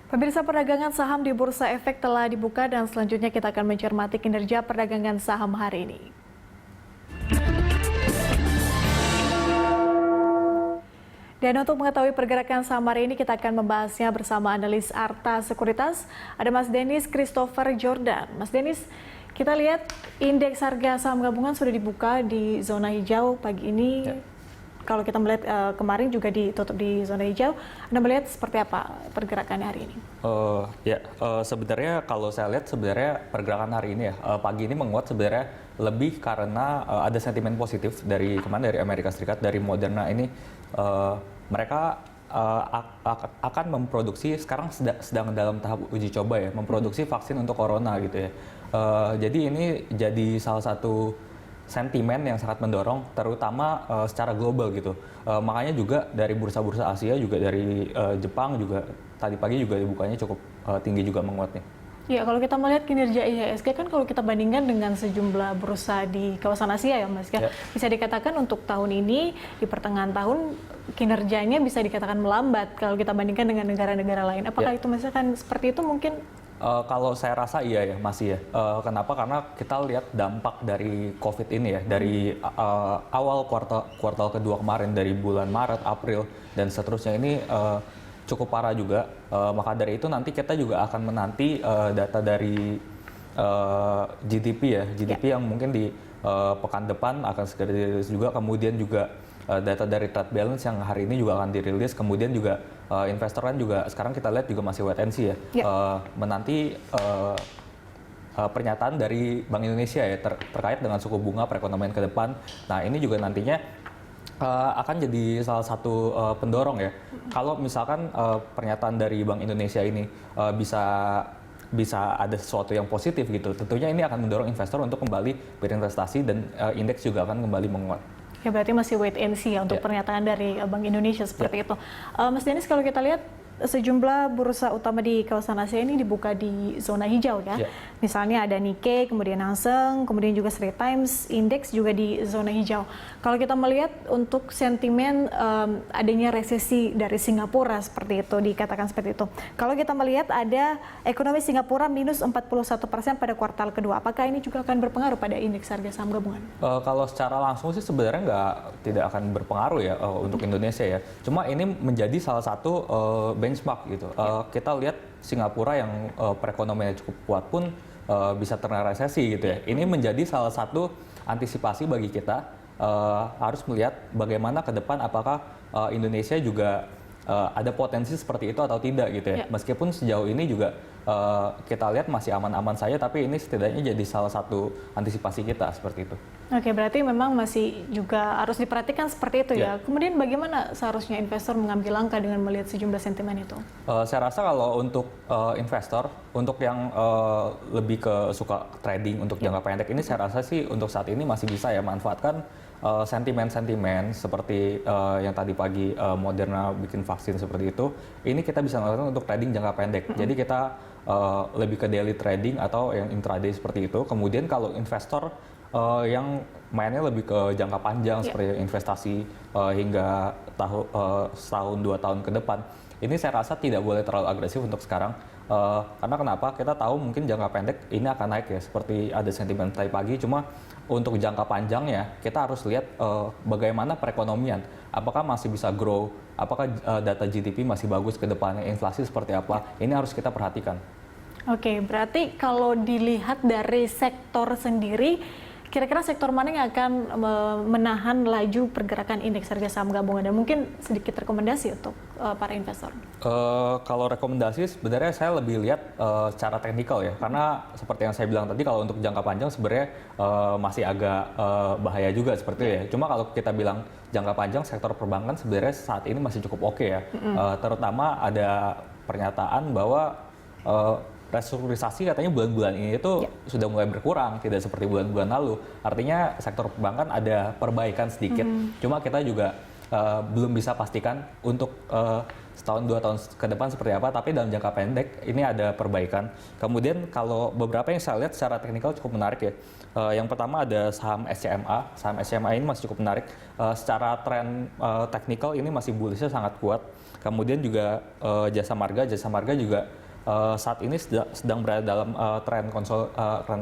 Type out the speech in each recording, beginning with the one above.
Pemirsa, perdagangan saham di Bursa Efek telah dibuka dan selanjutnya kita akan mencermati kinerja perdagangan saham hari ini. Dan untuk mengetahui pergerakan saham hari ini, kita akan membahasnya bersama analis Arta Sekuritas. Ada Mas Denis Christopher Jordan. Mas Denis, kita lihat indeks harga saham gabungan sudah dibuka di zona hijau pagi ini. Ya. Kalau kita melihat kemarin juga ditutup di zona hijau, Anda melihat seperti apa pergerakannya hari ini? Sebenarnya kalau saya lihat sebenarnya pergerakan hari ini pagi ini menguat sebenarnya lebih karena ada sentimen positif dari kemarin dari Amerika Serikat, dari Moderna ini. Mereka akan memproduksi, sekarang sedang dalam tahap uji coba ya, memproduksi vaksin untuk corona gitu ya. Jadi ini jadi salah satu sentimen yang sangat mendorong, terutama secara global gitu. Makanya juga dari bursa-bursa Asia, juga dari Jepang juga tadi pagi juga dibukanya cukup tinggi juga menguatnya. Ya, kalau kita melihat kinerja IHSG kan kalau kita bandingkan dengan sejumlah bursa di kawasan Asia ya Mas, ya. Bisa dikatakan untuk tahun ini di pertengahan tahun kinerjanya bisa dikatakan melambat kalau kita bandingkan dengan negara-negara lain. Apakah itu misalkan seperti itu mungkin? Kalau saya rasa iya ya, masih ya. Kenapa? Karena kita lihat dampak dari COVID ini ya, dari awal kuartal kedua kemarin, dari bulan Maret, April, dan seterusnya ini cukup parah juga. Maka dari itu nanti kita juga akan menanti data dari GDP ya, GDP yang mungkin di pekan depan akan segera dirilis juga, kemudian juga data dari trade balance yang hari ini juga akan dirilis, kemudian juga investor kan juga sekarang kita lihat juga masih wait and see ya, menanti pernyataan dari Bank Indonesia ya terkait dengan suku bunga perekonomian ke depan. Nah ini juga nantinya akan jadi salah satu pendorong ya. Kalau misalkan pernyataan dari Bank Indonesia ini bisa ada sesuatu yang positif gitu, tentunya ini akan mendorong investor untuk kembali berinvestasi dan indeks juga akan kembali menguat. Ya, berarti masih wait and see ya untuk pernyataan dari Bank Indonesia seperti itu. Mas Denis, kalau kita lihat sejumlah bursa utama di kawasan Asia ini dibuka di zona hijau ya. Misalnya ada Nikkei, kemudian Hang Seng, kemudian juga Straits Times Index juga di zona hijau. Kalau kita melihat untuk sentimen adanya resesi dari Singapura seperti itu, dikatakan seperti itu. Kalau kita melihat ada ekonomi Singapura minus 41% pada kuartal kedua, apakah ini juga akan berpengaruh pada indeks harga saham gabungan? Kalau secara langsung sih sebenarnya tidak akan berpengaruh ya untuk Indonesia ya. Cuma ini menjadi salah satu benchmark gitu. Kita lihat Singapura yang perekonomiannya cukup kuat pun bisa terkena resesi gitu ya. Ini menjadi salah satu antisipasi bagi kita, harus melihat bagaimana ke depan apakah Indonesia juga ada potensi seperti itu atau tidak gitu ya. Meskipun sejauh ini juga kita lihat masih aman-aman saja, tapi ini setidaknya jadi salah satu antisipasi kita seperti itu. Oke, berarti memang masih juga harus diperhatikan seperti itu ya. Kemudian bagaimana seharusnya investor mengambil langkah dengan melihat sejumlah sentimen itu? Saya rasa kalau untuk investor, untuk yang lebih ke suka trading untuk jangka pendek ini, saya rasa sih untuk saat ini masih bisa ya manfaatkan sentimen-sentimen seperti yang tadi pagi Moderna bikin vaksin seperti itu. Ini kita bisa melakukan untuk trading jangka pendek. Jadi kita lebih ke daily trading atau yang intraday seperti itu. Kemudian kalau investor yang mainnya lebih ke jangka panjang seperti investasi hingga setahun 2 tahun ke depan, ini saya rasa tidak boleh terlalu agresif untuk sekarang. Karena kenapa? Kita tahu mungkin jangka pendek ini akan naik ya, seperti ada sentimen tadi pagi. Cuma untuk jangka panjangnya kita harus lihat bagaimana perekonomian, apakah masih bisa grow, apakah data GDP masih bagus ke depannya, inflasi seperti apa, ini harus kita perhatikan. Oke, berarti kalau dilihat dari sektor sendiri, kira-kira sektor mana yang akan menahan laju pergerakan indeks harga saham gabungan, dan mungkin sedikit rekomendasi untuk para investor? Kalau rekomendasi sebenarnya saya lebih lihat secara teknikal ya, karena seperti yang saya bilang tadi, kalau untuk jangka panjang sebenarnya masih agak bahaya juga seperti itu ya. Cuma kalau kita bilang jangka panjang, sektor perbankan sebenarnya saat ini masih cukup oke ya. Terutama ada pernyataan bahwa restrukturisasi katanya bulan-bulan ini itu sudah mulai berkurang, tidak seperti bulan-bulan lalu. Artinya sektor perbankan ada perbaikan sedikit. Cuma kita juga belum bisa pastikan untuk setahun 2 tahun ke depan seperti apa, tapi dalam jangka pendek ini ada perbaikan. Kemudian kalau beberapa yang saya lihat secara teknikal cukup menarik ya. Yang pertama ada saham SCMA. Saham SCMA ini masih cukup menarik. Secara tren teknikal ini masih bullishnya sangat kuat. Kemudian juga Jasa Marga juga saat ini sedang berada dalam tren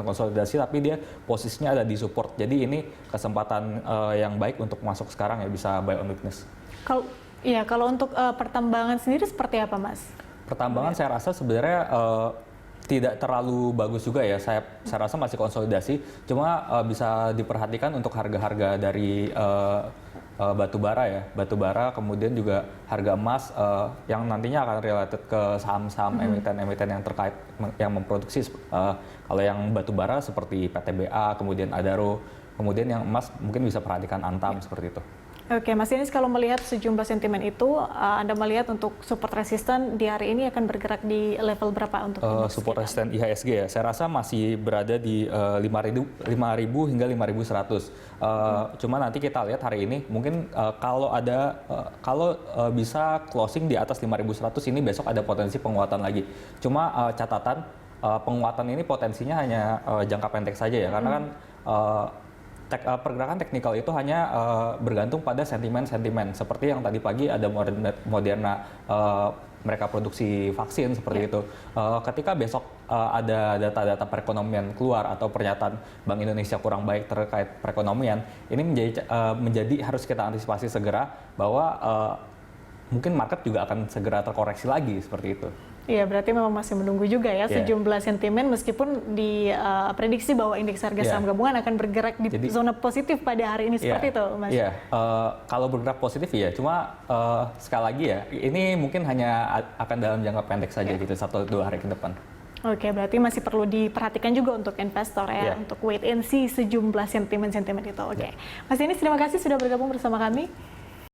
konsolidasi, tapi dia posisinya ada di support. Jadi ini kesempatan yang baik untuk masuk sekarang ya, bisa buy on weakness. Kalau untuk pertambangan sendiri seperti apa, Mas? Pertambangan saya rasa sebenarnya tidak terlalu bagus juga ya. Saya rasa masih konsolidasi. Cuma bisa diperhatikan untuk harga-harga dari batu bara, kemudian juga harga emas yang nantinya akan related ke saham-saham emiten-emiten yang terkait yang memproduksi. Kalau yang batu bara seperti PTBA, kemudian Adaro, kemudian yang emas mungkin bisa perhatikan Antam seperti itu. Oke, Mas Yanis, kalau melihat sejumlah sentimen itu, Anda melihat untuk support resisten di hari ini akan bergerak di level berapa untuk support resisten IHSG ya? Saya rasa masih berada di 5.000 hingga 5.100. Cuma nanti kita lihat hari ini, mungkin kalau bisa closing di atas 5.100 ini besok ada potensi penguatan lagi. Cuma catatan penguatan ini potensinya hanya jangka pendek saja ya, karena kan pergerakan teknikal itu hanya bergantung pada sentimen-sentimen. Seperti yang tadi pagi ada Moderna, mereka produksi vaksin seperti itu. Ketika besok ada data-data perekonomian keluar atau pernyataan Bank Indonesia kurang baik terkait perekonomian, ini menjadi harus kita antisipasi segera bahwa mungkin market juga akan segera terkoreksi lagi seperti itu. Iya, berarti memang masih menunggu juga ya sejumlah sentimen, meskipun diprediksi bahwa indeks harga saham gabungan akan bergerak di zona positif pada hari ini seperti itu, Mas. Iya, kalau bergerak positif ya, cuma sekali lagi ya, ini mungkin hanya akan dalam jangka pendek saja gitu, 1-2 hari ke depan. Oke, berarti masih perlu diperhatikan juga untuk investor ya, untuk wait and see sejumlah sentimen-sentimen itu. Oke, Mas Yanis, terima kasih sudah bergabung bersama kami.